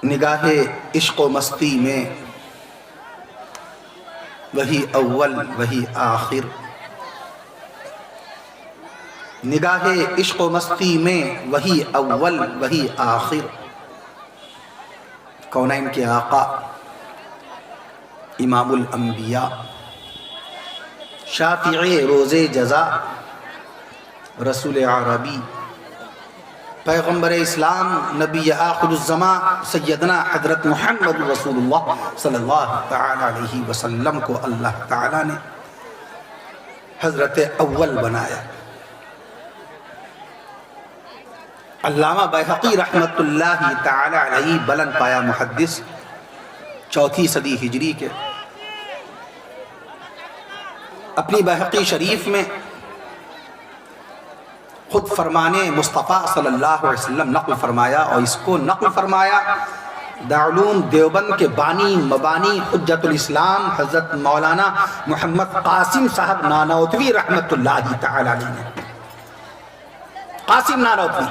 نگاہ عشق و مستی میں وہی اول وہی آخر، نگاہ عشق و مستی میں وہی اول وہی آخر، کونین کے آقا امام الانبیاء، شافع روز جزا، رسول عربی، پیغمبر اسلام، نبی آخر الزمان، سیدنا حضرت محمد رسول اللہ صلی اللہ تعالی علیہ وسلم کو اللہ تعالی نے حضرت اول بنایا۔ علامہ بیہقی رحمت اللہ تعالی علیہ بلند پایا محدث، چوتھی صدی ہجری کے، اپنی بیہقی شریف میں خود فرمان مصطفیٰ صلی اللہ علیہ وسلم نقل فرمایا، اور اس کو نقل فرمایا دارالعلوم دیوبند کے بانی مبانی حجت الاسلام حضرت مولانا محمد قاسم صاحب نانوتوی رحمت اللہ تعالی علیہ نے۔ قاسم نانوتوی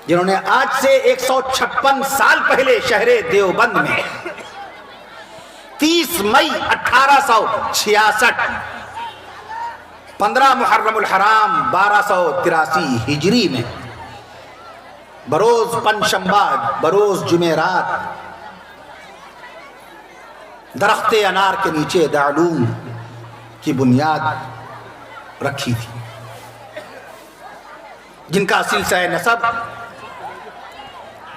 جنہوں نے آج سے 156 سال پہلے شہر دیوبند میں 30 مئی 1866، 15 محرم الحرام 1283 ہجری میں، بروز پنجشنبہ بروز جمعرات، درخت انار کے نیچے دارالعلوم کی بنیاد رکھی تھی، جن کا سلسلہ نسب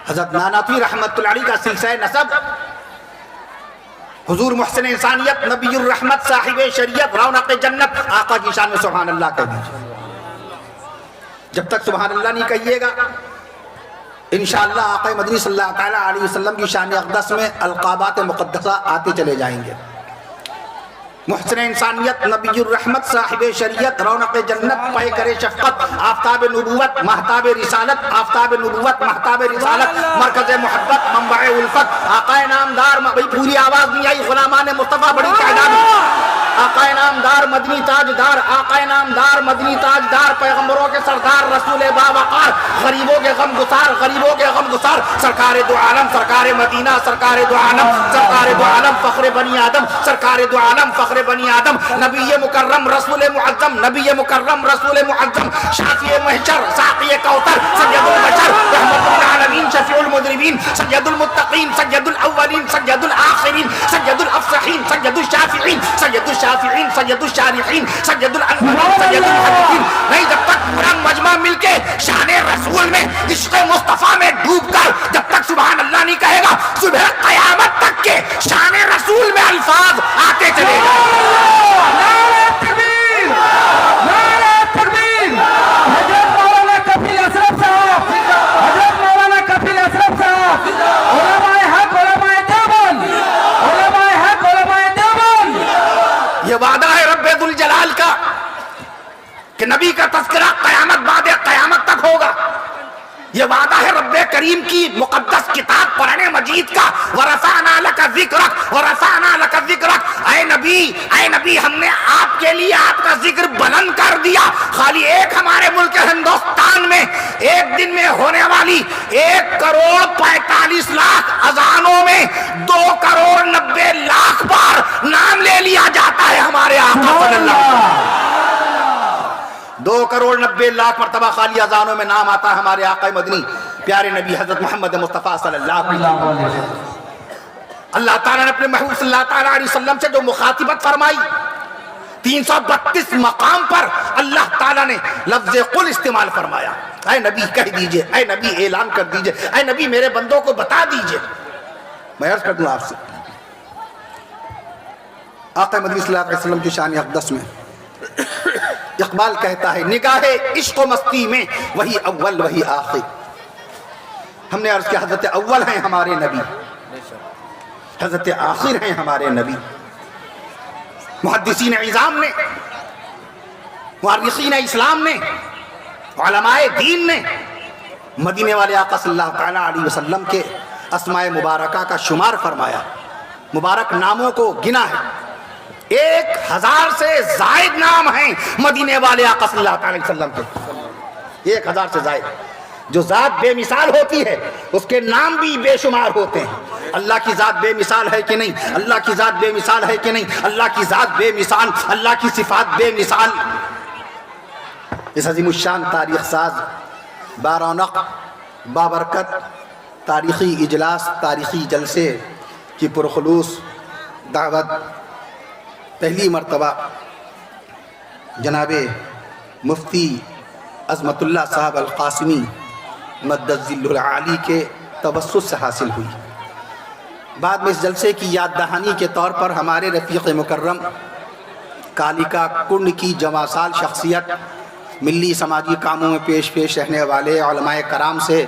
حضرت نانوتوی رحمت اللہ علیہ کا سلسلہ نسب حضور محسن انسانیت نبی الرحمت صاحب شریعت رونق جنت آقا کی شان میں سبحان اللہ کہہ دیجئے۔ جب تک سبحان اللہ نہیں کہیے گا انشاءاللہ آقا مدنی صلی اللہ علیہ وسلم کی شان اقدس میں القابات مقدسہ آتے چلے جائیں گے۔ محسن انسانیت نبی الرحمت صاحب شریعت رونق جنت پیکر شفقت آفتاب نبوت محتاب رسالت آفتاب نبوت محتاب رسالت مرکز محبت منبع الفت آقا نامدار، پوری آواز نہیں آئی، غلامان مصطفیٰ بڑی تعداد، آقا نامدار مدنی تاجدار، آقا نامدار مدنی تاجدار، پیغمبروں کے سردار رسول باوقار، غریبوں کے غم گسار، غریبوں کے غم گسار، سرکار دو عالم، سرکار مدینہ، سرکار دو عالم، سرکار دو عالم، فخر بنی آدم، سرکار دو عالم، فخر بنی آدم، نبی مکرم رسول معظم، نبی مکرم رسول معظم، شافی محشر، ساقی کوثر، سید البشر، رحمت العالمین، شفیع المذنبین، سید المتقین، سید الاولین، سید الآخرین، سید الافصحین، سید الشافعین، سید الشافعین، سید الشارحین، سید الانبیاء، سید المحدثین۔ نہیں، جب تک پورا مجمع مل کے شان رسول میں عشق مصطفیٰ میں ڈوب کر جب تک سبحان اللہ نہیں کہے گا، صبح قیامت تک کے شان رسول میں الفاظ آتے چلے گا۔ نعرہ تکبیر، نعرہ تکبیر، حضرت مولانا کفیل اشرف صاحب، حضرت مولانا کفیل اشرف صاحب، علماء حق، علماء دیوبند، علماء حق، علماء دیوبند۔ یہ وعدہ ہے رب ذوالجلال کا کہ نبی کا تذکرہ قیامت بعد قیامت تک ہوگا۔ یہ وعدہ ہے رب کریم کی مقدس کتاب قرآن مجید کا، وَرَفَعْنَا لَكَ ذِكْرَكَ وَرَفَعْنَا لَكَ ذِكْرَكَ۔ اے نبی ہم نے آپ کے لیے آپ کا ذکر بلند کر دیا۔ خالی ایک ہمارے ملک ہندوستان میں ایک دن میں ہونے والی 1,45,00,000 اذانوں میں 2,90,00,000 بار نام لے لیا جاتا ہے ہمارے آقا صلی اللہ علیہ وسلم۔ 2,90,00,000 مرتبہ خالی اذانوں میں نام آتا ہے ہمارے آقا مدنی پیارے نبی حضرت محمد مصطفیٰ صلی اللہ علیہ وسلم۔ اللہ تعالیٰ نے اپنے محبوب صلی اللہ علیہ وسلم سے جو مخاطبت فرمائی، 332 مقام پر اللہ تعالیٰ نے لفظ قل استعمال فرمایا۔ اے نبی کہہ دیجئے، اے نبی اعلان کر دیجئے، اے نبی میرے بندوں کو بتا دیجئے۔ میں عرض کر دوں آپ سے، آقا مدنی صلی اللہ علیہ وسلم کی شان اقدس میں اقبال کہتا ہے نگاہ عشق و مستی میں وہی اول وہی آخر۔ ہم نے عرض کیا حضرت اول ہیں ہمارے نبی، حضرت آخر ہیں ہمارے نبی۔ محدثین عظام نے، مورخین اسلام نے، علماء دین نے مدینے والے آقا صلی اللہ تعالیٰ علیہ وسلم کے اسماء مبارکہ کا شمار فرمایا، مبارک ناموں کو گنا ہے۔ 1000 سے زائد نام ہیں مدینے والے آقا صلی اللہ علیہ وسلم کے، 1000 سے زائد۔ جو ذات بے مثال ہوتی ہے اس کے نام بھی بے شمار ہوتے ہیں. اللہ کی ذات بے مثال ہے کہ نہیں؟ اللہ کی ذات بے مثال ہے کہ نہیں؟ اللہ کی ذات بے مثال، اللہ کی صفات بے مثال. اس عظیم الشان تاریخ ساز بارونق بابرکت تاریخی اجلاس، تاریخی جلسے کی پرخلوص دعوت پہلی مرتبہ جناب مفتی عظمت اللہ صاحب القاسمی مدد ذل العالی کے توسط سے حاصل ہوئی. بعد میں اس جلسے کی یاد دہانی کے طور پر ہمارے رفیق مکرم کالیکا کنڈ کی جواں سال شخصیت، ملی سماجی کاموں میں پیش رہنے والے علماء کرام سے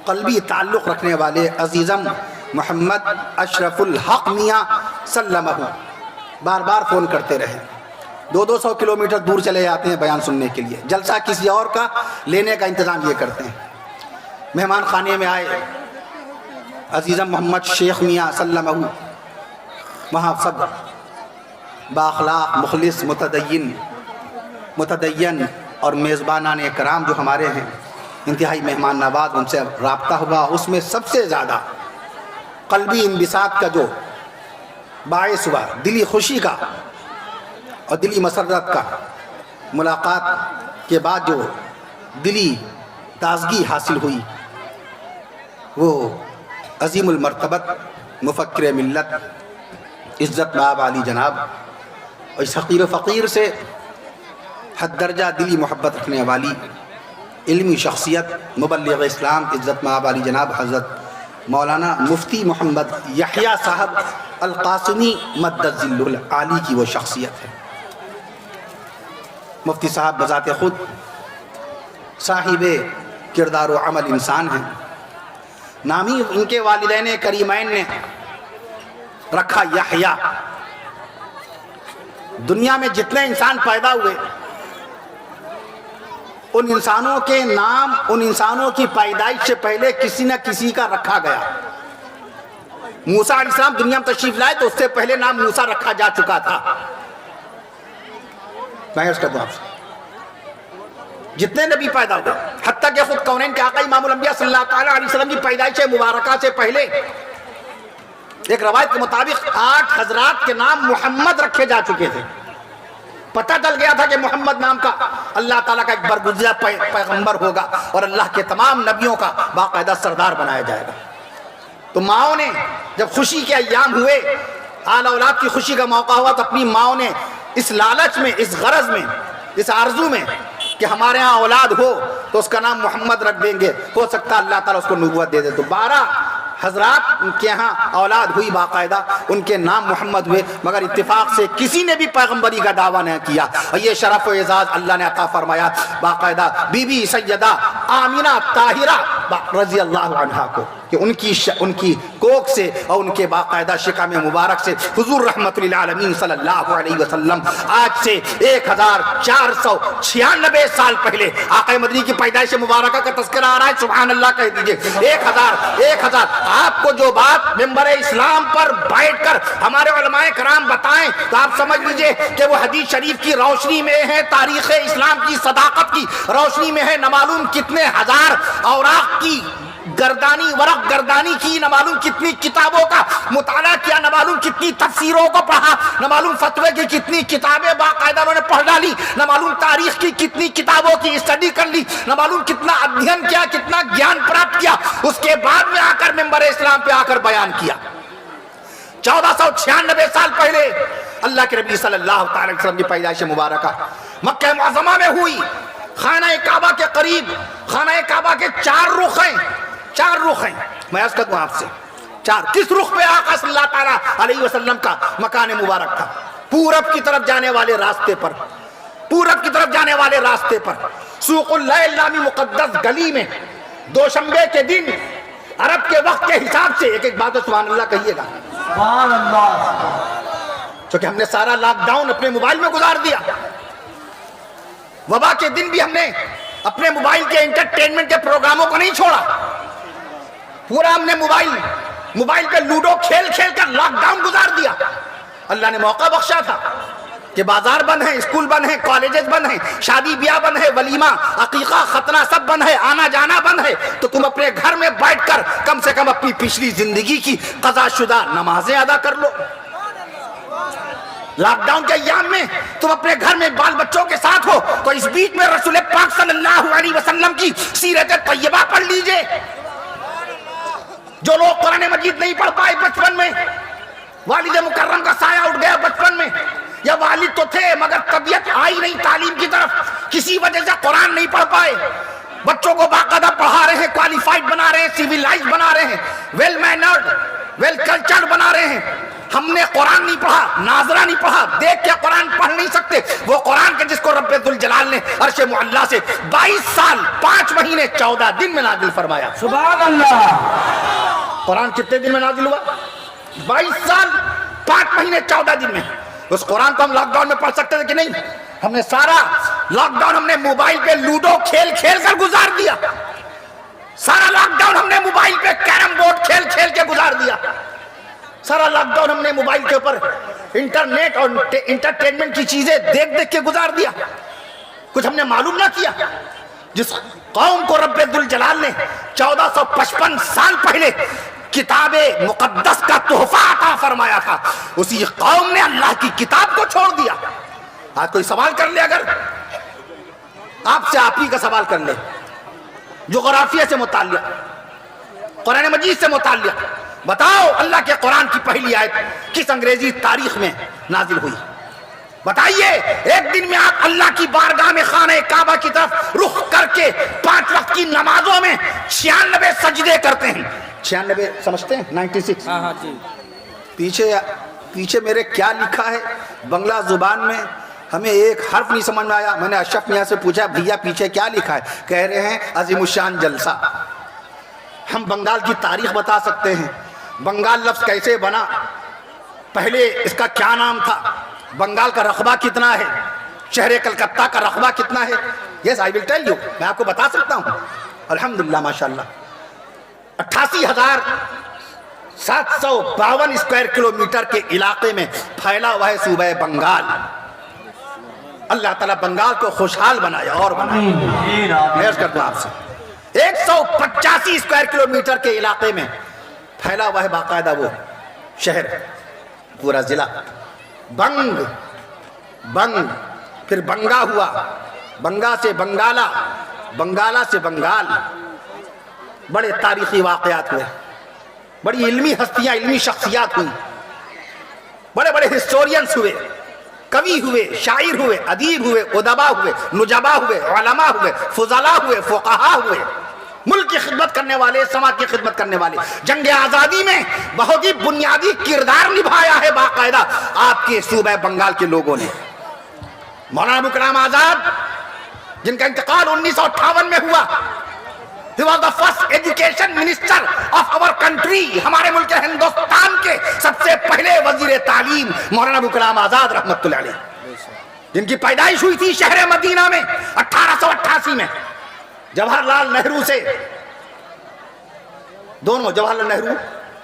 قلبی تعلق رکھنے والے عزیزم محمد اشرف الحق میاں سلمہ بار بار فون کرتے رہے. 200 کلومیٹر دور چلے جاتے ہیں بیان سننے کے لیے، جلسہ کسی اور کا لینے کا انتظام یہ کرتے ہیں. مہمان خانے میں آئے عزیزم محمد شیخ میاں سلمہ، وہاں سب بااخلاق مخلص متدین اور میزبانان کرام جو ہمارے ہیں انتہائی مہمان نواز، ان سے رابطہ ہوا. اس میں سب سے زیادہ قلبی انبساط کا جو باعث ہوا، دلی خوشی کا اور دلی مسرت کا، ملاقات کے بعد جو دلی تازگی حاصل ہوئی، وہ عظیم المرتبت مفکر ملت عزت مآب علی جناب اور اس حقیر و فقیر سے حد درجہ دلی محبت رکھنے والی علمی شخصیت مبلغ اسلام عزت مآب علی جناب حضرت مولانا مفتی محمد یحییٰ صاحب القاسمی مدد ذل العالی کی وہ شخصیت ہے. مفتی صاحب بذات خود صاحب کردار و عمل انسان ہیں. نامی ان کے والدین کریمین نے رکھا یحییٰ. دنیا میں جتنے انسان پیدا ہوئے ان انسانوں کے نام ان انسانوں کی پیدائش سے پہلے کسی نہ کسی کا رکھا گیا. موسیٰ علیہ السلام دنیا میں تشریف لائے تو اس سے پہلے نام موسیٰ رکھا جا چکا تھا. میں اس کا دعا سے جتنے نبی پیدا ہوئے، حتیٰ کہ خود کونین کے آقا امام الانبیاء صلی اللہ تعالیٰ علیہ وسلم کی پیدائش مبارکہ سے پہلے ایک روایت کے مطابق 8 حضرات کے نام محمد رکھے جا چکے تھے. پتہ چل گیا تھا کہ محمد نام کا اللہ تعالیٰ کا ایک برگزیدہ پیغمبر ہوگا اور اللہ کے تمام نبیوں کا باقاعدہ سردار بنایا جائے گا. تو ماؤں نے جب خوشی کے ایام ہوئے، آل اولاد کی خوشی کا موقع ہوا، تو اپنی ماؤں نے اس لالچ میں، اس غرض میں، اس آرزو میں کہ ہمارے ہاں اولاد ہو تو اس کا نام محمد رکھ دیں گے، ہو سکتا اللہ تعالیٰ اس کو نبوت دے دے. تو 12 حضرات ان کے ہاں اولاد ہوئی، باقاعدہ ان کے نام محمد ہوئے، مگر اتفاق سے کسی نے بھی پیغمبری کا دعویٰ نہیں کیا. اور یہ شرف و اعزاز اللہ نے عطا فرمایا باقاعدہ بی بی سیدہ آمنہ طاہرہ رضی اللہ عنہا کو، کہ ان کی کوکھ سے اور ان کے باقاعدہ شکم مبارک سے حضور رحمت للعالمین صلی اللہ علیہ وسلم آج سے 1496 سال پہلے آقا مدنی کی پیدائش مبارکہ کا تذکرہ آ رہا ہے. سبحان اللہ کہہ دیجئے. 1000 آپ کو جو بات ممبر اسلام پر بیٹھ کر ہمارے علماء کرام بتائیں تو آپ سمجھ لیجئے کہ وہ حدیث شریف کی روشنی میں ہے، تاریخ اسلام کی صداقت کی روشنی میں ہے. نہ معلوم کتنے ہزار اوراق کی ورق گردانی کی، نہ معلوم کتنی کتابوں کا مطالعہ کیا، نہ معلوم کتنی تفسیروں کو پڑھا، نہ معلوم فتوے کی کتنی کتابیں باقاعدہ انہوں نے پڑھ ڈالی، نہ معلوم تاریخ کی کتنی کتابوں کی اسٹڈی کر لی، نہ معلوم کتنا ادھین کیا، کتنا گیان پراپت کیا. اس کے بعد میں آ کر ممبر اسلام پہ آ کر بیان کیا. 1496 سال پہلے اللہ کے نبی صلی اللہ علیہ وسلم کی پیدائش مبارکہ مکہ معظمہ میں ہوئی. خانہ کعبہ کے قریب، خانہ کعبہ کے 4 رخ ہیں. میں عرض کرتا ہوں آپ سے، 4 کس رخ پہ آقا صلی اللہ تعالیٰ علیہ وسلم کا مکان مبارک تھا؟ پورب کی طرف جانے والے راستے پر، پورب کی طرف جانے والے راستے پر سوق اللہ نامی مقدس گلی میں دوشنبے کے دن عرب کے وقت کے حساب سے ایک بات سبحان اللہ کہیے گا. سبحان اللہ. چونکہ ہم نے سارا لاک ڈاؤن اپنے موبائل میں گزار دیا. وبا کے دن بھی ہم نے اپنے موبائل کے انٹرٹینمنٹ کے پروگراموں کو نہیں چھوڑا. پورا ہم نے موبائل پہ لوڈو کھیل کر لاک ڈاؤن گزار دیا. اللہ نے موقع بخشا تھا. کہ بازار بند ہیں، اسکول بند ہیں، کالجز بند ہیں، شادی بیاہ بند ہے، ولیمہ عقیقہ ختنہ سب بند ہے، آنا جانا بند ہے، تو تم اپنے گھر میں بیٹھ کر کم سے کم اپنی پچھلی زندگی کی قضا شدہ نمازیں ادا کر لو۔ لاک ڈاؤن کے ایام میں تم اپنے گھر میں بال بچوں کے ساتھ ہو تو اس بیچ میں رسول پاک صلی اللہ علیہ وسلم کی سیرت طیبہ پڑھ لیجئے۔ جو لوگ قرآن مجید نہیں پڑھ پائے بچپن میں، والد مکرم کا سایہ اٹھ گیا بچپن میں، یا والد تو تھے مگر طبیعت آئی نہیں تعلیم کی طرف، کسی وجہ سے قرآن نہیں پڑھ پائے، بچوں کو باقاعدہ پڑھا رہے ہیں، کوالیفائڈ بنا رہے ہیں، سیویلائز بنا رہے ہیں، ویل مینرڈ ویل کلچرڈ بنا رہے ہیں۔ ہم نے قرآن نہیں پڑھا، ناظرہ نہیں پڑھا، دیکھ کے قرآن پڑھ نہیں سکتے۔ وہ قرآن کے جس کو رب ذوالجلال نے عرش معلیٰ سے 22 سال 5 مہینے 14 دن میں نازل فرمایا۔ سبحان اللہ۔ قرآن کتنے دن میں نازل ہوا؟ 22 سال 5 مہینے 14 دن میں۔ اس قرآن کو ہم لاک ڈاؤن میں پڑھ سکتے تھے کہ نہیں؟ ہم نے سارا لاک ڈاؤن ہم نے موبائل پہ لوڈو کھیل کھیل کر گزار دیا، سارا لاک ڈاؤن ہم نے موبائل پہ کیرم بورڈ کھیل کھیل کے گزار دیا، سارا لاک ڈاؤن ہم نے موبائل کے اوپر انٹرنیٹ اور انٹرٹینمنٹ کی چیزیں دیکھ دیکھ کے گزار دیا۔ کچھ ہم نے معلوم نہ کیا جس قوم کو رب ذوالجلال نے 1455 سال پہلے کتاب مقدس کا تحفہ عطا فرمایا تھا، اسی قوم نے اللہ کی کتاب کو چھوڑ دیا۔ آج کوئی سوال کر لے، اگر آپ سے آپ ہی کا سوال کر لے، جغرافیہ سے متعلق، قرآن مجید سے متعلق، بتاؤ اللہ کے قرآن کی پہلی آیت کس انگریزی تاریخ میں نازل ہوئی؟ بتائیے۔ ایک دن میں آپ اللہ کی بارگاہ میں خانہ کعبہ کی طرف رخ کر کے 5 وقت کی نمازوں میں 96 سجدے کرتے ہیں۔ 96 سمجھتے ہیں؟ 96۔ ہاں جی۔ پیچھے میرے کیا لکھا ہے بنگلہ زبان میں، ہمیں ایک حرف نہیں سمجھ میں آیا۔ میں نے اشرف میاں سے پوچھا بھیا پیچھے کیا لکھا ہے؟ کہہ رہے ہیں عظیم الشان جلسہ۔ ہم بنگال کی تاریخ بتا سکتے ہیں، بنگال لفظ کیسے بنا، پہلے اس کا کیا نام تھا، بنگال کا رقبہ کتنا ہے، شہر کلکتہ کا رقبہ کتنا ہے۔ یس آئی ول ٹیل یو، میں آپ کو بتا سکتا ہوں۔ الحمدللہ ماشاءاللہ 88,752 اسکوائر کلومیٹر کے علاقے میں پھیلا ہوا ہے صوبہ بنگال۔ اللہ تعالیٰ بنگال کو خوشحال بنایا اور بنایا۔ میں عرض کرتا ہوں آپ سے 185 اسکوائر کلومیٹر کے علاقے میں پھیلا ہوا ہے باقاعدہ وہ شہر، پورا ضلع بنگ، پھر بنگا ہوا، بنگا سے بنگالا، بنگالا سے بنگال۔ بڑے تاریخی واقعات ہوئے، بڑی علمی ہستیاں، علمی شخصیات ہوئی، بڑے بڑے ہسٹورینز ہوئے، کوی ہوئے، شاعر ہوئے، ادیب ہوئے، ادبا ہوئے، نجبا ہوئے، علماء ہوئے، فضلاء ہوئے، فقہاء ہوئے، ملک کی خدمت کرنے والے، سماج کی خدمت کرنے والے۔ جنگ آزادی میں بہت ہی بنیادی کردار نبھایا ہے باقاعدہ آپ کے صوبہ بنگال کے لوگوں نے۔ مولانا ابو کلام آزاد جن کا انتقال 1958 میں ہوا، he was the first education minister of our country، ہمارے ملک ہندوستان کے سب سے پہلے وزیر تعلیم مولانا ابو کلام آزاد رحمت اللہ علیہ، جن کی پیدائش ہوئی تھی شہر مدینہ میں 1888 میں۔ جواہر لال نہرو سے دونوں، جواہر لال نہرو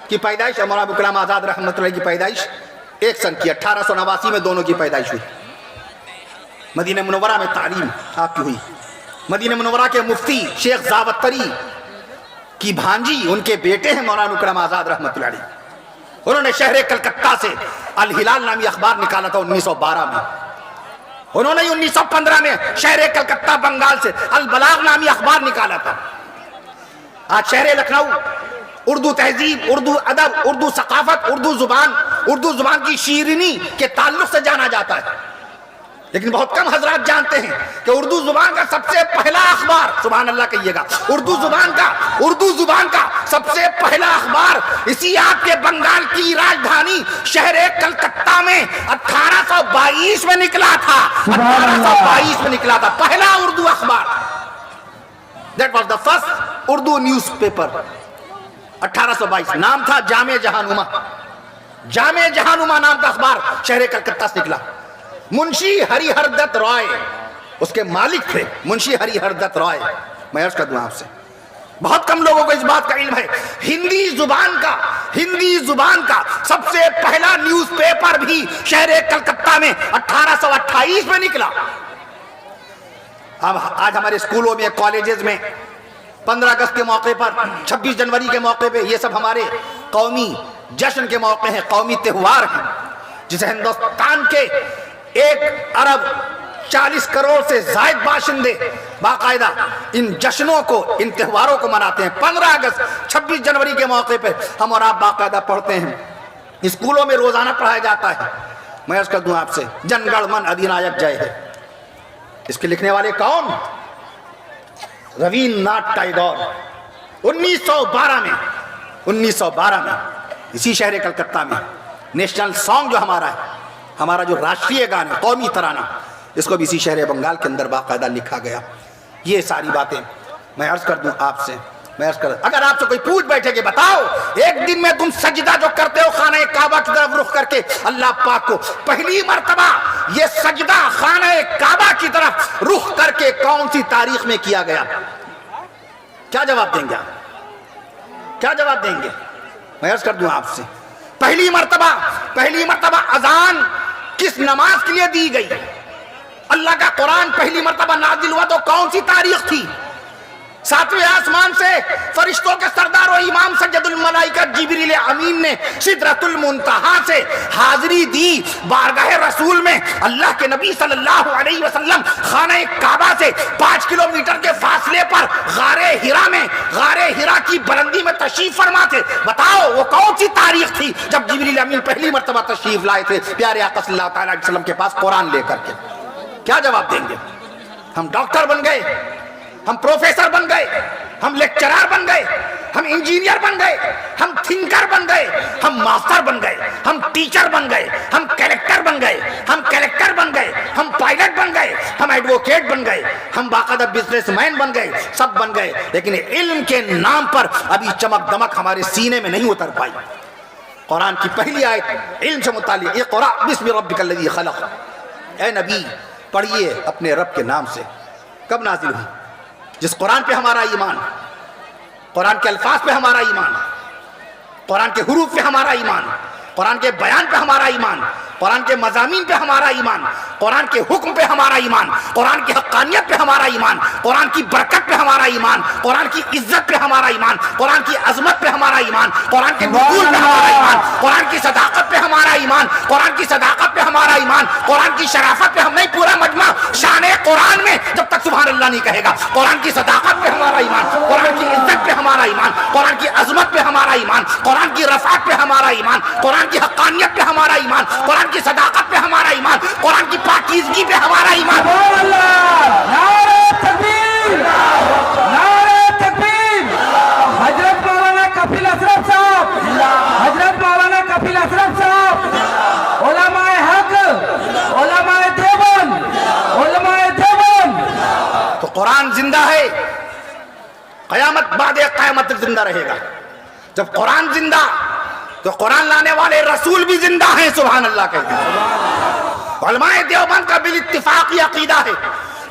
کی پیدائش اور مولانا ابو کلام آزاد رحمت اللہ کی پیدائش ایک سن کی 1889 میں دونوں کی پیدائش ہوئی۔ مدینہ منورہ میں تعلیم آپ کی ہوئی۔ مدینہ منورہ کے مفتی شیخ زاوتری کی بھانجی، ان کے بیٹے ہیں مولانا ابو کلام آزاد رحمت اللہ علیہ، انہوں نے شہر کلکتہ سے الہلال نامی اخبار نکالا تھا 1912 میں۔ انہوں نے 1915 میں شہر کلکتہ بنگال سے البلاغ نامی اخبار نکالا تھا۔ آج شہر لکھنؤ اردو تہذیب، اردو ادب، اردو ثقافت، اردو زبان کی شیرینی کے تعلق سے جانا جاتا ہے، لیکن بہت کم حضرات جانتے ہیں کہ اردو زبان کا سب سے پہلا اخبار، سبحان اللہ کہیے گا، اردو زبان کا سب سے پہلا اخبار اسی آپ کے بنگال کی راجدھانی شہر کلکتہ میں 1822 میں نکلا تھا۔ 1822 میں نکلا تھا پہلا اردو اخبار۔ That was the first Urdu news paper. 1822 نام تھا جامع جہانما، جامع جہانما نام کا اخبار شہر کلکتہ سے نکلا۔ منشی ہری ہر دت رائے اس کے مالک تھے، منشی ہری ہر دت رائے۔ میں عرض کر دوں آپ سے، بہت کم لوگوں کو اس بات کا علم ہے ہندی زبان کا سب سے پہلا نیوز پیپر بھی شہر کلکتہ میں 1828 میں نکلا. اب آج ہمارے اسکولوں میں، کالجز میں 15 اگست کے موقع پر، 26 جنوری کے موقع پہ، یہ سب ہمارے قومی جشن کے موقع ہیں، قومی تہوار ہیں، جسے ہندوستان کے 1.40 کروڑ سے زائد باشندے باقاعدہ ان جشنوں کو، ان تہواروں کو مناتے ہیں. 15 اگست 26 جنوری کے موقع پہ ہم اور آپ باقاعدہ پڑھتے ہیں، اسکولوں میں روزانہ پڑھایا جاتا ہے. میں عرض کر دوں آپ سے، جن گڑ من ادھینایک جے ہے. اس کے لکھنے والے کون؟ روین ناتھ ٹیگور. 1912 میں اسی شہر کلکتہ میں نیشنل سانگ جو ہمارا ہے، ہمارا جو راشٹریہ گان ہے، قومی ترانہ، اس کو بھی اسی شہر بنگال کے اندر باقاعدہ لکھا گیا. یہ ساری باتیں میں عرض کر دوں آپ سے، اگر آپ سے کوئی پوچھ بیٹھے کہ بتاؤ ایک دن میں تم سجدہ جو کرتے ہو خانہ کعبہ کی طرف رخ کر کے اللہ پاک کو، پہلی مرتبہ یہ سجدہ خانہ کعبہ کی طرف رخ کر کے کون سی تاریخ میں کیا گیا؟ کیا جواب دیں گے آپ؟ کیا جواب دیں گے؟ میں عرض کر دوں آپ سے، پہلی مرتبہ اذان کس نماز کے لیے دی گئی؟ اللہ کا قرآن پہلی مرتبہ نازل ہوا تو کون سی تاریخ تھی؟ ساتویں آسمان سے فرشتوں کے سردار و امام سید الملائکہ جبریل امین نے سدرۃ المنتہا سے حاضری دی بارگاہ رسول میں. اللہ کے نبی صلی اللہ علیہ وسلم خانہ کعبہ سے 5 کلومیٹر کے فاصلے پر غار ہرا کی بلندی میں تشریف فرما تھے. بتاؤ وہ کون سی تاریخ تھی جب جبریل امین پہلی مرتبہ تشریف لائے تھے پیارے آقا صلی اللہ تعالیٰ علیہ وسلم کے پاس قرآن لے کر کے؟ کیا جواب دیں گے؟ ہم ڈاکٹر بن گئے، ہم پروفیسر بن گئے، ہم لیکچرار بن گئے، ہم انجینئر بن گئے، ہم تھنکر بن گئے، ہم ماسٹر بن گئے، ہم ٹیچر بن گئے، ہم کلیکٹر بن گئے، ہم پائلٹ بن گئے، ہم ایڈوکیٹ بن گئے، ہم باقاعدہ بزنس مین بن گئے، سب بن گئے، لیکن علم کے نام پر ابھی چمک دمک ہمارے سینے میں نہیں اتر پائی. قرآن کی پہلی آیت علم سے متعلق، اقرأ بسم ربک الذی خلق. اے نبی پڑھیے اپنے رب کے نام سے. کب نازل ہوئی؟ جس قرآن پہ ہمارا ایمان، قرآن کے الفاظ پہ ہمارا ایمان، قرآن کے حروف پہ ہمارا ایمان، قرآن کے بیان پہ ہمارا ایمان، قرآن کے مضامین پہ ہمارا ایمان، قرآن کے حکم پہ ہمارا ایمان، قرآن کی حقانیت پہ ہمارا ایمان، قرآن کی برکت پہ ہمارا ایمان، قرآن کی عزت پہ ہمارا ایمان، قرآن کی عظمت پہ ہمارا ایمان، قرآن کے نزول پہ ہمارا ایمان، قرآن کی صداقت پہ ہمارا ایمان، قرآن کی صداقت پہ ہمارا ایمان، قرآن کی شرافت پہ ہم نہیں، پورا مجمع شان قرآن میں جب تک سبحان اللہ نہیں کہے گا. قرآن کی صداقت پہ ہمارا ایمان، قرآن کی عزت پہ ہمارا ایمان، قرآن کی عظمت پہ ہمارا ایمان، قرآن کی رفعت پہ ہمارا ایمان، قرآن کی حقانیت پہ ہمارا ایمان، قرآن کی صداقت پہ ہمارا ایمان، قرآن کی پاکیزگی پہ ہمارا ایمان. نعرہ تکبیر، نعرہ تکبیر. حضرت مولانا کفیل اشرف صاحب، حضرت مولانا کفیل اشرف صاحب، علماء حق، علماء دیوبند، علماء دیوبند. تو قرآن زندہ ہے، قیامت بعد قیامت تک زندہ رہے گا. جب قرآن زندہ تو قرآن لانے والے رسول بھی زندہ ہیں. سبحان اللہ کہتے ہیں. علماء دیوبند کا بالاتفاق یہ عقیدہ ہے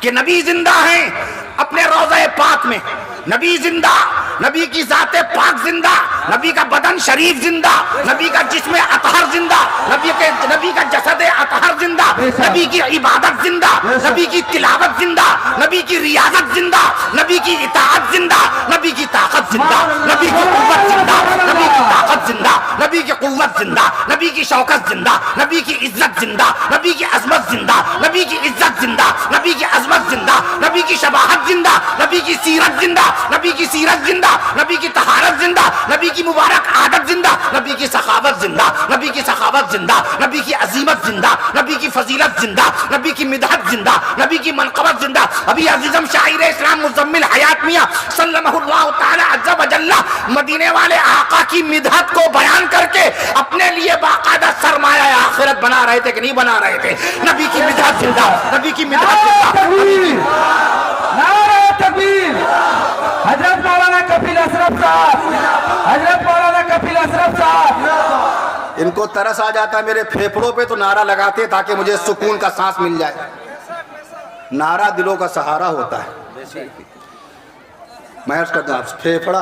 کہ نبی زندہ ہیں اپنے روضہ پاک میں. نبی زندہ، نبی کی ذات پاک زندہ، نبی کا بدن شریف زندہ، نبی کا جسم اطہر زندہ، نبی کا جسد اطہر زندہ، نبی کی عبادت زندہ، نبی کی تلاوت زندہ، نبی کی ریاضت زندہ، نبی کی اطاعت زندہ، نبی کی طاقت زندہ، نبی کی قوت زندہ، نبی کی طاقت زندہ، نبی کی قوت زندہ، نبی کی شوکت زندہ، نبی کی عزت زندہ، نبی کی عظمت زندہ، نبی کی عزت زندہ، نبی کی عظمت زندہ، نبی کی شباہت زندہ، نبی کی سیرت زندہ، نبی کی سیرت زندہ، نبی کی طہارت زندہ، نبی کی مبارک عادت زندہ، نبی کی سخاوت زندہ، نبی کی سخاوت زندہ، نبی کی عظیمت زندہ، نبی کی فضیلت زندہ، نبی کی مدحت زندہ، نبی کی منقبت زندہ. ابھی عزیزم شاعر اسلام مزمل حیات میاں سلمہ اللہ تعالی عز و جل مدینے والے آقا کی مدحت کو بیان کر کے اپنے لیے باقاعدہ سرمایہ آخرت بنا رہے تھے کہ نہیں بنا رہے تھے؟ نبی کی مدحت زندہ، نبی کی مدحت زندہ. نعرہ تکبیر. حضرت مولانا کفیل اشرف صاحب، حضرت مولانا کفیل اشرف صاحب. ان کو ترس آ جاتا ہے میرے پھیپھڑوں پہ تو نعرہ لگاتے تاکہ مجھے سکون کا سانس مل جائے. نعرہ دلوں کا سہارا ہوتا ہے. میں عرض کرتا ہوں پھیپھڑا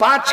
5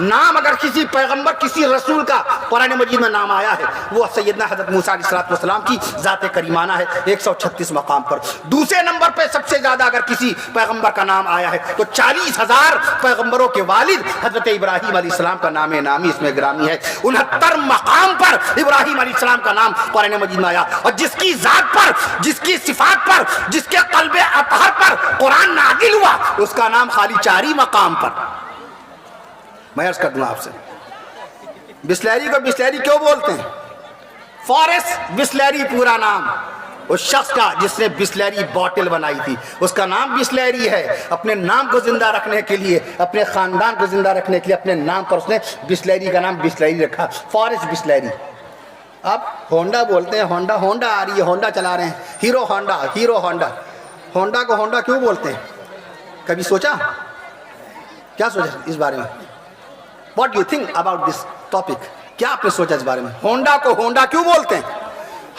نام اگر کسی پیغمبر کسی رسول کا قرآن مجید میں نام آیا ہے وہ سیدنا حضرت موسیٰ علیہ السلام کی ذات کریمانہ ہے 136 مقام پر. دوسرے نمبر پہ سب سے زیادہ اگر کسی پیغمبر کا نام آیا ہے تو 40,000 پیغمبروں کے والد حضرت ابراہیم علیہ السلام کا نام نامی اس میں گرامی ہے. 69 مقام پر ابراہیم علیہ السلام کا نام قرآن مجید میں آیا, اور جس کی ذات پر, جس کی صفات پر, جس کے قلب اطہر پر قرآن نازل ہوا اس کا نام خالی 4 ہی مقام پر. میں عرض کر دوں آپ سے, بسلیری کو بسلیری کیوں بولتے ہیں؟ فارس بسلیری پورا نام, اس شخص کا جس نے بسلیری بوٹل بنائی تھی اس کا نام بسلیری ہے. اپنے نام کو زندہ رکھنے کے لیے, اپنے خاندان کو زندہ رکھنے کے لیے اپنے نام پر اس نے بسلیری کا نام بسلیری رکھا, فارس بسلیری. اب ہونڈا بولتے ہیں, ہونڈا, ہونڈا آ رہی ہے, ہونڈا چلا رہے ہیں, hero Honda, hero Honda. Honda کو ہونڈا کیوں بولتے ہیں؟ کبھی سوچا؟ کیا سوچا اس بارے میں؟ What do you think about this topic? کیا آپ نے سوچا اس بارے میں؟ ہونڈا کو ہونڈا کیوں بولتے ہیں؟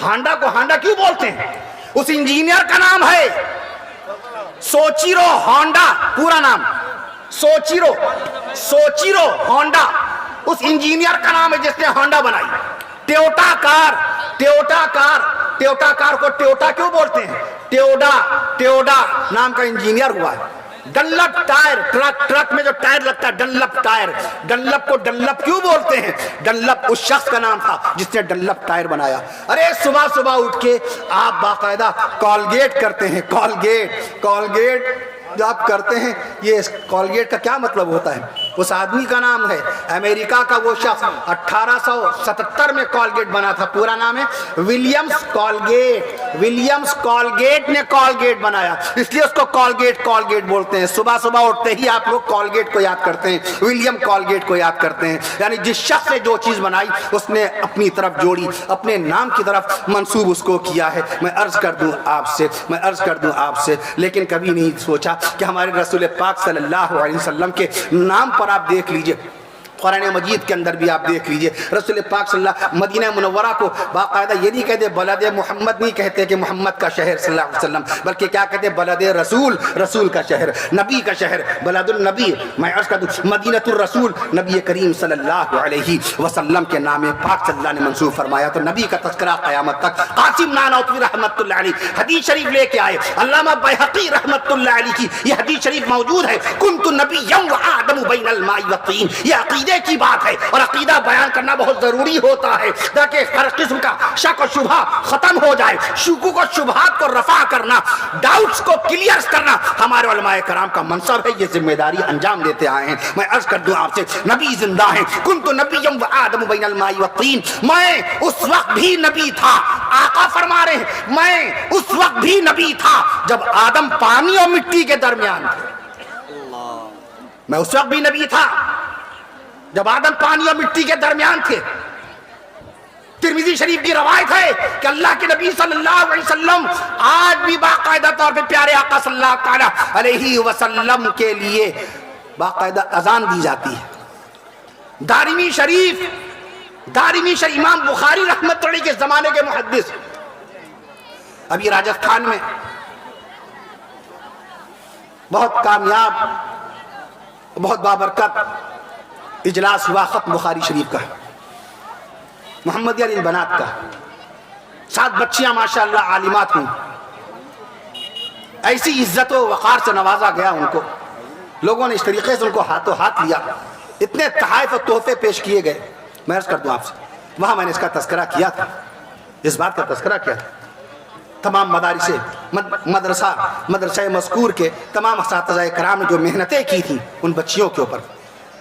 ہانڈا کو ہانڈا کیوں بولتے ہیں؟ اس انجینئر کا نام ہے سوچیرو ہونڈا, پورا نام سوچیرو, سوچیرو ہونڈا. اس انجینئر کا نام ہے جس نے ہونڈا بنائی. ٹیوٹا کار, ٹیوٹا کار, ٹیوٹا کار کو ٹیوٹا کیوں بولتے ہیں؟ ٹیوڈا, ٹیوڈا نام کا انجینئر ہوا ہے. ڈنلپ ٹائر, ٹرک میں جو ٹائر لگتا ہے ڈنلپ ٹائر, ڈنلپ کو ڈنلپ کیوں بولتے ہیں؟ ڈنلپ اس شخص کا نام تھا جس نے ڈنلپ ٹائر بنایا. ارے صبح صبح اٹھ کے آپ باقاعدہ کولگیٹ کرتے ہیں, کولگیٹ, کولگیٹ جو آپ کرتے ہیں, یہ کولگیٹ کا کیا مطلب ہوتا ہے؟ اس آدمی کا نام ہے, امریکہ کا وہ شخص 1877 میں کولگیٹ بنا تھا, پورا نام ہے ولیمز کولگیٹ. ولیمز کولگیٹ نے کولگیٹ بنایا, اس لیے اس کو کولگیٹ کولگیٹ بولتے ہیں. صبح صبح اٹھتے ہی آپ لوگ کولگیٹ کو یاد کرتے ہیں, ولیم کولگیٹ کو یاد کرتے ہیں. یعنی جس شخص نے جو چیز بنائی اس نے اپنی طرف جوڑی, اپنے نام کی طرف منسوب اس کو کیا ہے. میں عرض کر دوں آپ سے, میں عرض کر دوں آپ سے, لیکن کبھی نہیں سوچا کہ ہمارے رسول پاک صلی اللہ علیہ وسلم کے نام پر آپ دیکھ لیجئے, قرآن مجید کے اندر بھی آپ دیکھ لیجئے رسول پاک صلی اللہ مدینہ منورہ کو باقاعدہ یہ نہیں کہتے بلد محمد, نہیں کہتے کہ محمد کا شہر صلی اللہ علیہ وسلم, بلکہ کیا کہتے بلد رسول, رسول کا شہر, نبی کا شہر, بلد النبی. میں عرض کر دوں مدینہ الرسول نبی کریم صلی اللہ علیہ وسلم کے نام پاک صلی اللہ نے منسوب فرمایا. تو نبی کا تذکرہ قیامت تک. قاسم نانوتوی رحمت اللہ علیہ حدیث شریف لے کے آئے, علامہ بیہقی رحمت اللہ علیہ کی یہ حدیث شریف موجود ہے, کنت نبیا وآدم بین الماء والطین. یہ عقیدے کی بات ہے اور عقیدہ بیان کرنا بہت ضروری ہوتا ہے تاکہ ہر قسم کا شک و شبہ ختم ہو جائے. شکوک و شبہات کو رفع کرنا, ڈاؤٹس کو کلیئر کرنا ہمارے علماء کرام کا منصب ہے, یہ ذمہ داری انجام دیتے آئے ہیں. میں عرض کر دوں آپ سے نبی زندہ ہیں, کنت نبیا وآدم بین الماء والطین. میں اس وقت بھی نبی تھا, آقا فرما رہے ہیں میں اس وقت بھی نبی تھا جب آدم پانی اور مٹی کے درمیان تھے. میں اس وقت بھی نبی تھا جب آدم پانی اور مٹی کے درمیان تھے. ترمذی شریف کی روایت ہے کہ اللہ کے نبی صلی اللہ علیہ وسلم آج بھی باقاعدہ طور پہ پیارے آقا صلی اللہ تعالی علیہ وسلم کے لیے باقاعدہ اذان دی جاتی ہے. دارمی شریف, دارمی شریف امام بخاری رحمۃ اللہ کے زمانے کے محدث, ابھی راجستھان میں بہت کامیاب, بہت بابرکت اجلاس ہوا ختم بخاری شریف کا, محمدیہ للبنات کا. 7 بچیاں ماشاءاللہ عالمات ہوں, ایسی عزت و وقار سے نوازا گیا ان کو. لوگوں نے اس طریقے سے ان کو ہاتھوں ہاتھ لیا, اتنے تحائف و تحفے پیش کیے گئے. میں عرض کر دوں آپ سے, وہاں میں نے اس کا تذکرہ کیا تھا, اس بات کا تذکرہ کیا تھا. تمام مدارس مدرسہ مذکور کے تمام اساتذہ کرام نے جو محنتیں کی تھیں ان بچیوں کے اوپر,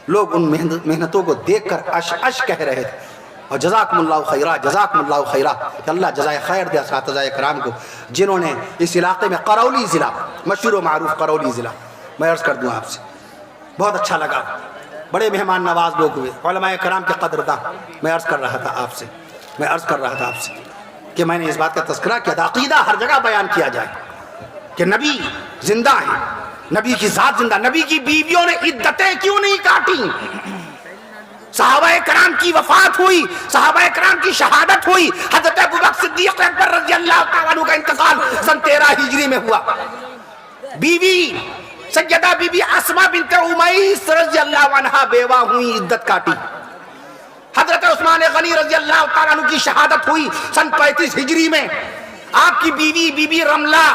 لوگ ان محنتوں کو دیکھ کر اش اش کہہ رہے تھے. اور جزاکم اللہ خیرہ, جزاکم اللہ خیرہ, کہ اللہ جزائے خیر دے اساتذہ کرام کو جنہوں نے اس علاقے میں, قرولی ضلع مشہور و معروف قرولی ضلع, میں عرض کر دوں آپ سے بہت اچھا لگا, بڑے مہمان نواز لوگ ہوئے, علماء کرام کے قدرداں. میں عرض کر رہا تھا آپ سے, میں عرض کر رہا تھا آپ سے کہ میں نے اس بات کا تذکرہ کیا تھا, عقیدہ ہر جگہ بیان کیا جائے کہ نبی زندہ ہیں, نبی کی ذات زندہ. نبی کی بیویوں نے عدتیں کیوں نہیں کاٹی؟ صحابہ کرام کی وفات ہوئی, صحابہ کرام کی شہادت ہوئی. حضرت ابوبکر صدیق اکبر رضی اللہ تعالیٰ عنہ کا انتقال سن 13 ہجری میں ہوا. بیوی سیدہ بی بی اسما بنت امیس رضی اللہ عنہا بیوہ ہوئی، عدت کاٹی. حضرت عثمان غنی رضی اللہ تعالیٰ عنہ کی شہادت ہوئی سن 35 ہجری میں. آپ کی بیوی بی بی رملہ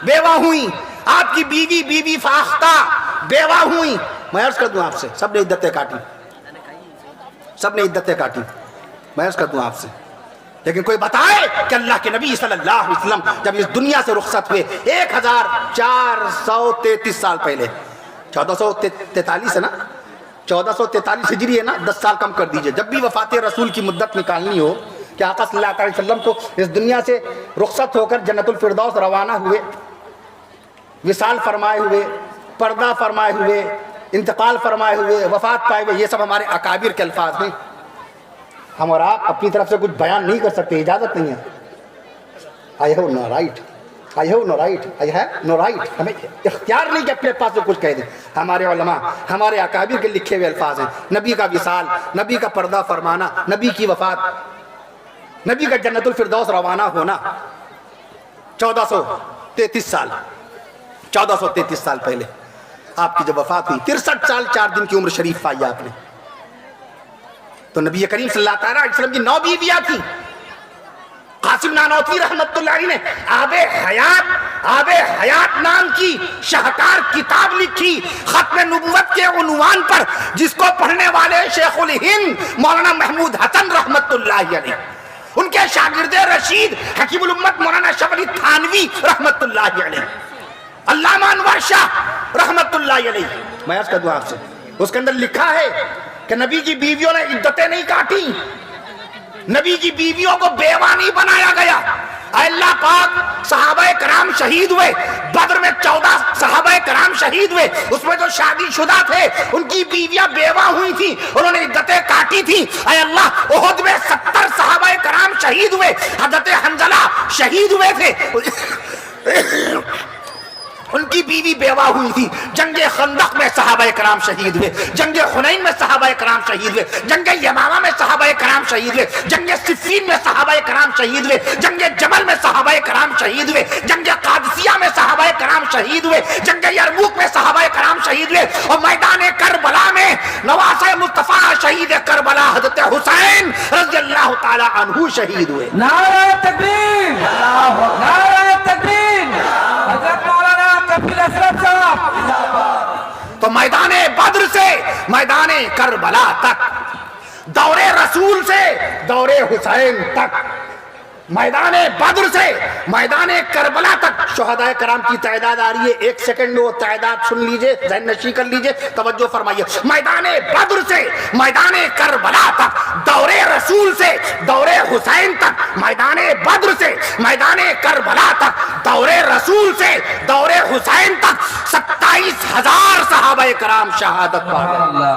بیوہ ہوئی، آپ کی بیوی بی بی فاختہ بیوہ ہوئی. میں عرض کر دوں آپ سے، سب نے عدتیں کاٹی، سب نے عدتیں کاٹی. میں عرض کر دوں آپ سے، لیکن کوئی بتائے کہ اللہ کے نبی صلی اللہ علیہ وسلم جب اس دنیا سے رخصت ہوئے 1433 سال پہلے، 1443 ہے نا، 1443 ہجری ہے نا، 10 سال کم کر دیجئے. جب بھی وفات رسول کی مدت نکالنی ہو کہ آقا صلی اللہ علیہ وسلم کو اس دنیا سے رخصت ہو کر جنت الفردوس روانہ ہوئے، وصال فرمائے ہوئے، پردہ فرمائے ہوئے، انتقال فرمائے ہوئے، وفات پائے ہوئے، یہ سب ہمارے اکابر کے الفاظ ہیں. ہم اور آپ اپنی طرف سے کچھ بیان نہیں کر سکتے، اجازت نہیں ہے. I have no right, I have no right, I have no right. ہمیں اختیار نہیں کہ اپنے پاس سے کچھ کہہ دیں. ہمارے علماء، ہمارے اکابر کے لکھے ہوئے الفاظ ہیں. نبی کا وصال، نبی کا پردہ فرمانا، نبی کی وفات، نبی کا جنت الفردوس روانہ ہونا 1433 سال پہلے. آپ کی جب وفات ہوئی 63 سال 4 دن کی عمر شریف پائی آپ نے. تو نبی کریم صلی اللہ علیہ وسلم کی 9 بیویاں تھیں. قاسم نانوتوی رحمت اللہ علیہ نے آب حیات نام کی شاہکار کتاب لکھی ختم نبوت کے عنوان پر، جس کو پڑھنے والے شیخ الہند مولانا محمود حسن رحمت اللہ علیہ، ان کے شاگرد رشید حکیم الامت مولانا شرف علی تھانوی رحمت اللہ علیہ، علامہ انور شاہ رحمت اللہ علیہ. میں عرض کر دوں آپ سے، اس کے اندر لکھا ہے کہ نبی کی بیویوں نے عدتیں نہیں کاٹی، نبی کی بیویوں کو بیوہ نہیں بنایا گیا. اے اللہ پاک، صحابہ کرام شہید ہوئے بدر میں، 14 صحابہ کرام شہید ہوئے، اس میں جو شادی شدہ تھے ان کی بیویاں بیوہ ہوئی تھیں، انہوں نے عدتیں کاٹی تھیں. اے اللہ، احد میں 70 صحابہ کرام شہید ہوئے، حضرت حنظلہ شہید ہوئے تھے، ان کی بیوی بیوہ ہوئی تھی. جنگ خندق میں صحابہ کرام شہید ہوئے، جنگ حنین میں صحابہ کرام شہید ہوئے، جنگ یمامہ میں صحابہ کرام شہید ہوئے، جنگ صفین میں صحابہ کرام شہید ہوئے، جنگ جمل میں صحابہ کرام شہید ہوئے، جنگ قادسیہ میں صحابہ کرام شہید ہوئے، جنگ یرموک میں صحابہ کرام شہید ہوئے، اور میدان کربلا میں نواسہ مصطفیٰ شہید کربلا حضرت حسین رضی اللہ تعالی عنہ شہید ہوئے. نعرہ تکبیر، نعرہ تکبیر. حضرت مولانا کفیل اشرف صاحب. تو میدان بدر سے میدان کربلا تک، دور رسول سے دور حسین تک، میدان بدر سے میدان کربلا تک شہداء کرام کی تعداد آ رہی ہے. 1 سیکنڈ وہ تعداد سن لیجئے، ذہن نشی کر لیجئے، توجہ فرمائیے. میدان بدر سے میدان کربلا تک، دور رسول سے دور حسین تک، میدان بدر سے میدان کربلا تک، دور رسول سے دور حسین تک 27,000 صحابہ کرام شہادت پا گئے.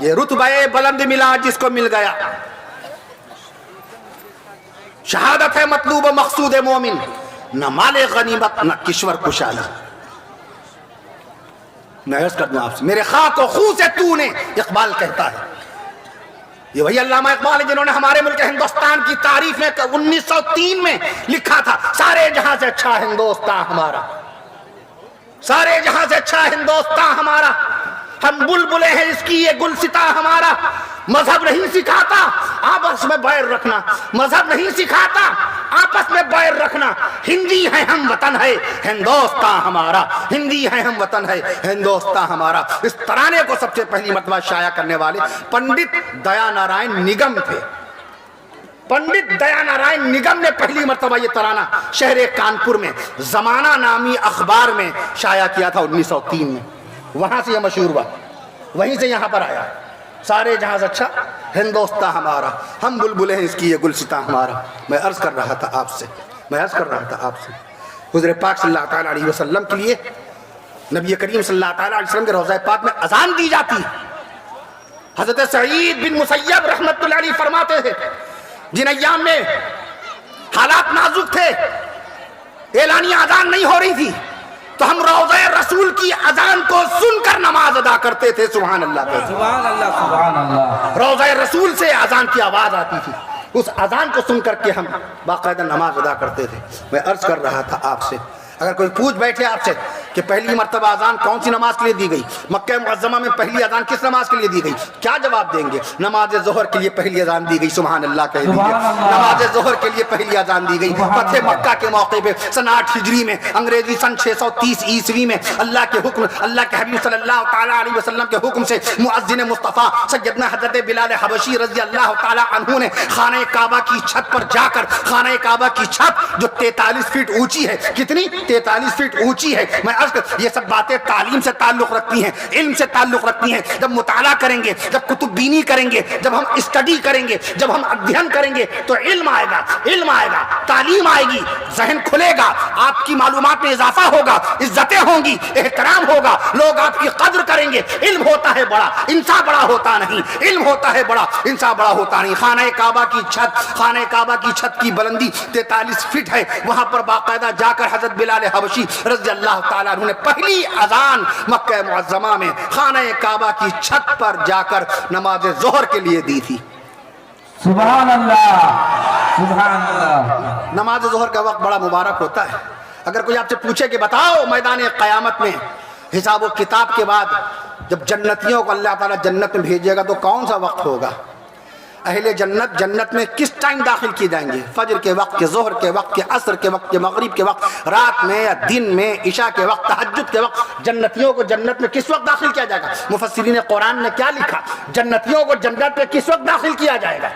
یہ رتبہ بلند ملا جس کو مل گیا. شہادت ہے مطلوب و مقصود مومن، نہ مال غنیمت نہ کشور کشائی. میں عرض کر دوں آپ سے، میرے خاک و خون سے تو نے، اقبال کہتا ہے. یہ وہی علامہ اقبال ہے جنہوں نے ہمارے ملک ہندوستان کی تعریف میں 1903 میں لکھا تھا، سارے جہاں سے اچھا ہندوستان ہمارا، سارے جہاں سے اچھا ہندوستان ہمارا، ہم بلبلے ہیں اس کی یہ گلستہ ہمارا. مذہب نہیں سکھاتا آپس میں بیر رکھنا، مذہب نہیں سکھاتا آپس میں بیر رکھنا. ہندی ہے ہم وطن ہے ہندوستان ہمارا، ہندی ہے ہم وطن ہے ہندوستان ہمارا. اس ترانے کو سب سے پہلی مرتبہ شائع کرنے والے پنڈت دیا نارائن نگم تھے. پنڈت دیا نارائن نگم نے پہلی مرتبہ یہ ترانہ شہر کانپور میں زمانہ نامی اخبار میں شائع کیا تھا 1903 میں. وہاں سے یہ مشہور ہوا، وہیں سے یہاں پر آیا. سارے جہاں سے اچھا ہندوستان ہمارا، ہم بلبلے ہیں اس کی یہ گلستان ہمارا. میں عرض کر رہا تھا آپ سے، حضور پاک صلی اللہ تعالیٰ علیہ وسلم کے لیے نبی کریم صلی اللہ تعالیٰ علیہ وسلم کے روضہ پاک میں اذان دی جاتی. حضرت سعید بن مسیب رحمت اللہ علیہ فرماتے تھے، جن ایام میں حالات نازک تھے، اعلانیہ اذان نہیں ہو رہی تھی، تو ہم روضہ رسول کی اذان کو سن کر نماز ادا کرتے تھے. سبحان اللہ، سبحان اللہ، سبحان اللہ. روضہ رسول سے اذان کی آواز آتی تھی، اس اذان کو سن کر کے ہم باقاعدہ نماز ادا کرتے تھے. میں عرض کر رہا تھا آپ سے، اگر کوئی پوچھ بیٹھے آپ سے کہ پہلی مرتبہ اذان کون سی نماز کے لیے دی گئی، مکہ معظمہ میں پہلی اذان کس نماز کے لیے دی گئی، کیا جواب دیں گے؟ نماز ظہر کے لیے پہلی اذان دی گئی، سبحان اللہ کہہ دیجیے، نماز ظہر کے لیے پہلی اذان دی گئی۔ فتح مکہ کے موقع پہ سن 8 ہجری میں، انگریزی سن 630 عیسوی میں اللہ کے حکم، اللہ کے حبیب صلی اللہ تعالیٰ علیہ وسلم کے حکم سے مؤذن مصطفیٰ سیدنا حضرت بلال حبشی رضی اللہ تعالیٰ عنہ نے خانہ کعبہ کی چھت پر جا کر، خانہ کعبہ کی چھت جو 43 فٹ اونچی ہے، کتنی 43 فٹ اونچی ہے، میں عرض کر یہ سب باتیں تعلیم سے تعلق رکھتی ہیں، علم سے تعلق رکھتی ہیں۔ جب مطالعہ کریں گے، جب کتب بینی کریں گے، جب ہم اسٹڈی کریں گے، جب ہم ادھین کریں گے تو علم آئے گا، علم آئے گا، تعلیم آئے گی، ذہن کھلے گا، آپ کی معلومات میں اضافہ ہوگا، عزتیں ہوں گی، احترام ہوگا، لوگ آپ کی قدر کریں گے۔ علم ہوتا ہے بڑا، انسان بڑا ہوتا نہیں، علم ہوتا ہے بڑا، انسان بڑا ہوتا نہیں۔ خانہ کعبہ کی چھت، خانہ کعبہ کی چھت کی بلندی 43 فٹ ہے، وہاں پر باقاعدہ جا کر حضرت بلال حبشی رضی اللہ تعالیٰ عنہ نے پہلی اذان مکہ معظمہ میں خانہ کعبہ کی چھت پر جا کر نماز ظہر کے لیے دی تھی۔ سبحان اللہ، سبحان اللہ۔ نماز ظہر کا وقت بڑا مبارک ہوتا ہے۔ اگر کوئی آپ سے پوچھے کہ بتاؤ میدان قیامت میں حساب و کتاب کے بعد جب جنتیوں کو اللہ تعالیٰ جنت میں بھیجے گا تو کون سا وقت ہوگا؟ اہل جنت جنت میں کس ٹائم داخل کیے جائیں گے؟ فجر کے وقت، کے ظہر کے وقت، کے عصر کے وقت، کے مغرب کے وقت، رات میں یا دن میں، عشاء کے وقت، تہجد کے وقت؟ جنتیوں کو جنت میں کس وقت داخل کیا جائے گا؟ مفسرین قرآن نے کیا لکھا؟ جنتیوں کو جنت میں کس وقت داخل کیا جائے گا؟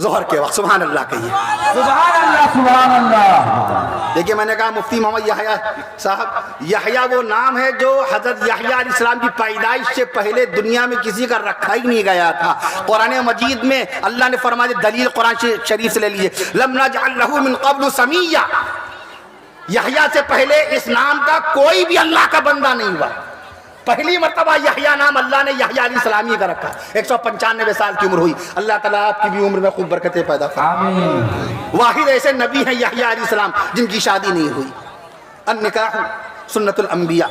ظہر کے وقت۔ سبحان اللہ کہیے، سبحان اللہ، سبحان اللہ۔ دیکھیے میں نے کہا مفتی محمد یحییٰ صاحب، یحییٰ وہ نام ہے جو حضرت یحییٰ علیہ السلام کی پیدائش سے پہلے دنیا میں کسی کا رکھا ہی نہیں گیا تھا۔ قرآن مجید میں اللہ نے فرمایا، دلیل قرآن شریف سے لے لیجیے، لم نجعل لہ من قبل سمیہ، یحییٰ سے پہلے اس نام کا کوئی بھی اللہ کا بندہ نہیں ہوا۔ پہلی مرتبہ یحییٰ نام اللہ نے یحییٰ علیہ السلام ہی کا رکھا۔ 195 سال کی عمر ہوئی، اللہ تعالیٰ آپ کی بھی عمر میں خوب برکتیں پیدا فرمائے۔ آمین۔ واحد ایسے نبی ہیں یحییٰ علیہ السلام جن کی شادی نہیں ہوئی۔ النکاح سنت الانبیاء،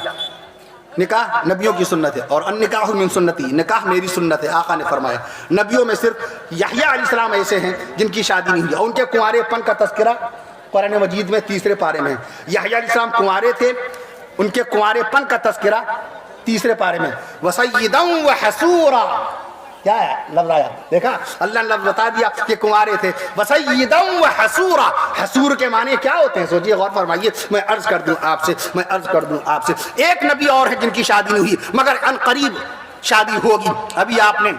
نکاح نبیوں کی سنت ہے، اور النکاح من سنتی، نکاح میری سنت ہے، آقا نے فرمایا۔ نبیوں میں صرف یحییٰ علیہ السلام ایسے ہیں جن کی شادی نہیں ہوئی، اور ان کے کنوارے پن کا تذکرہ قرآن مجید میں 3 پارے میں ہے۔ یحییٰ علیہ السلام کنوارے تھے، ان کے کنوارے پن کا تذکرہ 3 پارے میں، وَسَيِّدًا وَحَسُورًا، کیا ہے لفظ آیا؟ دیکھا اللہ نے لفظ بتا دیا کہ کنوارے تھے۔ وَسَيِّدًا وَحَسُورًا، حسور کے معنی کیا ہوتے ہیں؟ سوچئے، غور فرمائیے، میں عرض کر دوں آپ سے، ایک نبی اور ہے جن کی شادی نہیں ہوئی مگر ان قریب شادی ہوگی۔ ابھی آپ نے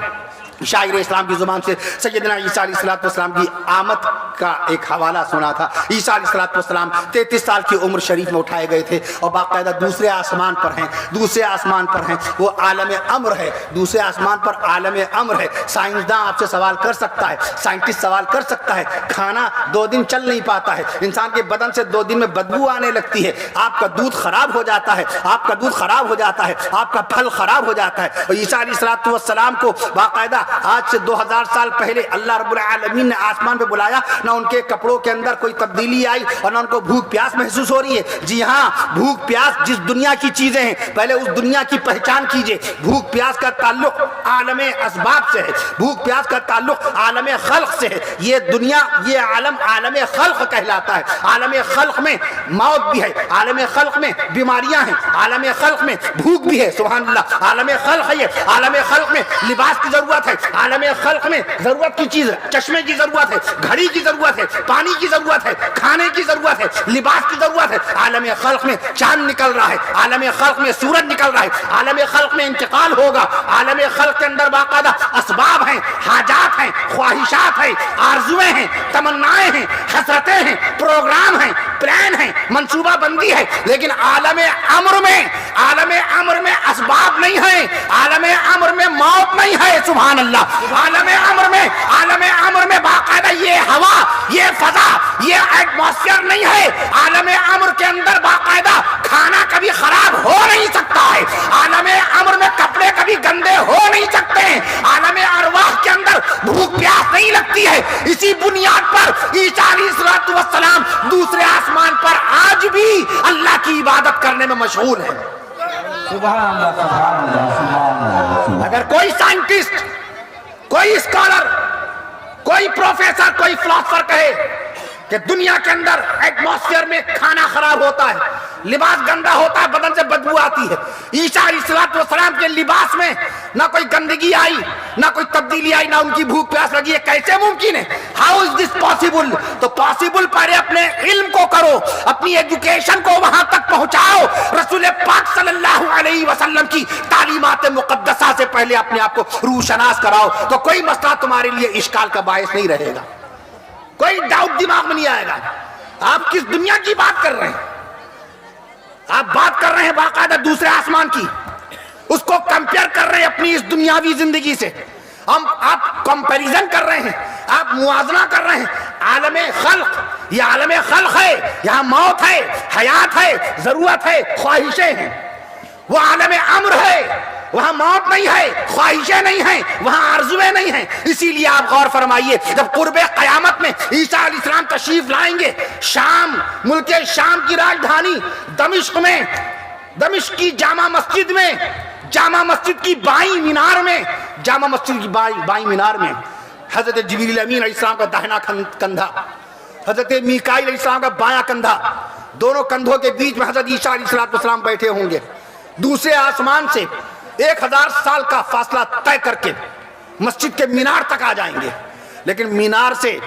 شاعر اسلام کی زبان سے سیدنا عیسیٰ علیہ السلام کی آمد کا ایک حوالہ سنا تھا۔ عیسیٰ علیہ السلام 33 سال کی عمر شریف میں اٹھائے گئے تھے، اور باقاعدہ دوسرے آسمان پر ہیں، وہ عالم امر ہے، دوسرے آسمان پر عالم امر ہے۔ سائنسداں آپ سے سوال کر سکتا ہے، سائنٹسٹ سوال کر سکتا ہے، کھانا 2 دن چل نہیں پاتا ہے، انسان کے بدن سے 2 دن میں بدبو آنے لگتی ہے، آپ کا دودھ خراب ہو جاتا ہے، آپ کا پھل خراب ہو جاتا ہے۔ اور عیسیٰ علیہ السلام کو باقاعدہ آج سے 2000 سال پہلے اللہ رب العالمین نے آسمان پہ بلایا، نہ ان کے کپڑوں کے اندر کوئی تبدیلی آئی اور نہ ان کو بھوک پیاس محسوس ہو رہی ہے۔ جی ہاں، بھوک پیاس جس دنیا کی چیزیں ہیں، پہلے اس دنیا کی پہچان کیجئے۔ بھوک پیاس کا تعلق عالم اسباب سے ہے، بھوک پیاس کا تعلق عالم خلق سے ہے۔ یہ دنیا، یہ عالم عالم خلق کہلاتا ہے۔ عالم خلق میں موت بھی ہے، عالم خلق میں بیماریاں ہیں، عالم خلق میں بھوک بھی ہے، سبحان اللہ۔ عالم خلق ہے یہ، عالم خلق میں لباس کی ضرورت ہے، عالم خلق میں ضرورت کی چیز ہے، چشمے کی ضرورت ہے، گھڑی کی ضرورت ہے، پانی کی ضرورت ہے، کھانے کی ضرورت ہے، لباس کی ضرورت ہے۔ عالم خلق میں چاند نکل رہا ہے، عالم خلق میں سورج نکل رہا ہے، عالم خلق میں انتقال ہوگا۔ عالم خلق کے اندر باقاعدہ اسباب ہیں، حاجات ہیں، خواہشات ہیں، آرزویں ہیں، تمنائیں ہیں، حسرتیں ہیں، پروگرام ہیں، پلان ہیں، منصوبہ بندی ہے۔ لیکن عالم امر میں اسباب نہیں ہیں، عالم امر میں موت نہیں ہے، سبحان اللہ۔ عالم امر میں باقاعدہ یہ ہوا، یہ فضا، یہ ایٹماسفیئر نہیں ہے۔ عالم امر کے اندر باقاعدہ کھانا کبھی خراب ہو نہیں سکتا ہے، عالم امر میں کپڑے کبھی گندے ہو نہیں سکتے ہیں، عالم ارواح کے اندر بھوک پیاس نہیں لگتی ہے۔ اسی بنیاد پر عیسیٰ علیہ السلام دوسرے آسمان پر آج بھی اللہ کی عبادت کرنے میں مشغول ہے۔ سبحان اللہ، سبحان اللہ، سبحان اللہ۔ اگر کوئی سائنٹسٹ، کوئی اسکالر، کوئی پروفیسر، کوئی فلاسفر کہے کہ دنیا کے اندر ایٹماسفیئر میں کھانا خراب ہوتا ہے، لباس گندا ہوتا ہے، بدن سے بدبو آتی ہے. عیسیٰ علیہ السلام کے لباس میں نہ کوئی گندگی آئی، نہ کوئی تبدیلی آئی، نہ ان کی بھوک پیاس لگی. ہے کیسے ممکن ہے؟ How is this possible? تو پاسبل پہلے اپنے علم کو کرو، اپنی ایجوکیشن کو وہاں تک پہنچاؤ. رسول پاک صلی اللہ علیہ وسلم کی تعلیمات مقدسہ سے پہلے اپنے آپ کو روشناس کراؤ، تو کوئی مسئلہ تمہارے لیے اشکال کا باعث نہیں رہے گا، کوئی ڈاؤٹ دماغ میں نہیں آئے گا. آپ کس دنیا کی بات کر رہے ہیں؟ آپ بات کر رہے ہیں باقاعدہ دوسرے آسمان کی، اس کو کمپیئر کر رہے ہیں اپنی اس دنیاوی زندگی سے. آپ کمپیریزن کر رہے ہیں، آپ موازنہ کر رہے ہیں. عالم خلق، یہ عالم خلق ہے، یہاں موت ہے، حیات ہے، ضرورت ہے، خواہشیں ہیں. وہ عالم امر ہے، وہاں موت نہیں ہے، خواہشیں نہیں ہیں، وہاں آرزویں نہیں ہیں. اسی لیے آپ غور فرمائیے، جب قرب قیامت میں عیسیٰ علیہ السلام تشریف لائیں گے شام، ملک شام کی راجدھانی دمشق میں، دمشق کی جامع مسجد میں، جامع مسجد کی بائیں مینار میں، جامع مسجد کی بائیں مینار میں حضرت جبریل امین علیہ السلام کا داہنا کندھا، حضرت میکائیل علیہ السلام کا بایاں کندھا، دونوں کندھوں کے بیچ میں حضرت عیسیٰ علیہ السلام بیٹھے ہوں گے. دوسرے آسمان سے 1000 سال کا فاصلہ طے کر کے مسجد کے مینار تک آ جائیں گے. لیکن مینار سے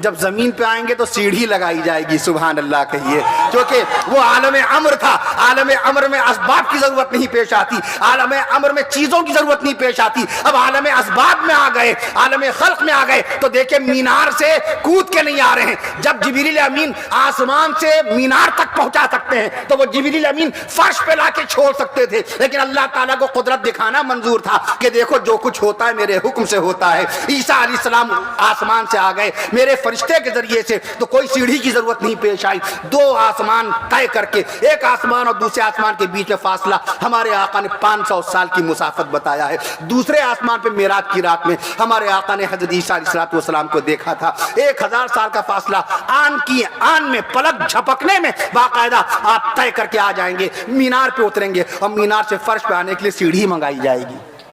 جب زمین پہ آئیں گے تو سیڑھی لگائی جائے گی. سبحان اللہ کہیے، کیونکہ وہ عالم امر تھا. عالم امر میں اسباب کی ضرورت نہیں پیش آتی، عالم امر میں چیزوں کی ضرورت نہیں پیش آتی. اب عالم اسباب میں آ گئے، عالم خلق میں آ گئے تو دیکھیں مینار سے کود کے نہیں آ رہے ہیں. جب جبریل امین آسمان سے مینار تک پہنچا سکتے ہیں تو وہ جبریل امین فرش پہ لا کے چھوڑ سکتے تھے، لیکن اللہ تعالیٰ کو قدرت دکھانا منظور تھا کہ دیکھو جو کچھ ہوتا ہے میرے حکم سے ہوتا ہے. عیسیٰ علیہ السلام آسمان سے آ گئے میرے فرشتے کے ذریعے سے، تو کوئی سیڑھی کی ضرورت نہیں پیش آئی. 2 آسمان طے کر کے، ایک آسمان اور دوسرے آسمان کے بیچ میں فاصلہ ہمارے آقا نے 500 سال کی مسافت بتایا ہے. دوسرے آسمان پہ معراج کی رات میں ہمارے آقا نے حضرت عیسیٰ علیہ السلام کو دیکھا تھا. 1000 سال کا فاصلہ آن کی آن میں، پلک جھپکنے میں باقاعدہ آپ طے کر کے آ جائیں گے، مینار پہ اتریں گے اور مینار سے فرش پہ آنے کے لیے سیڑھی منگائی جائے گی.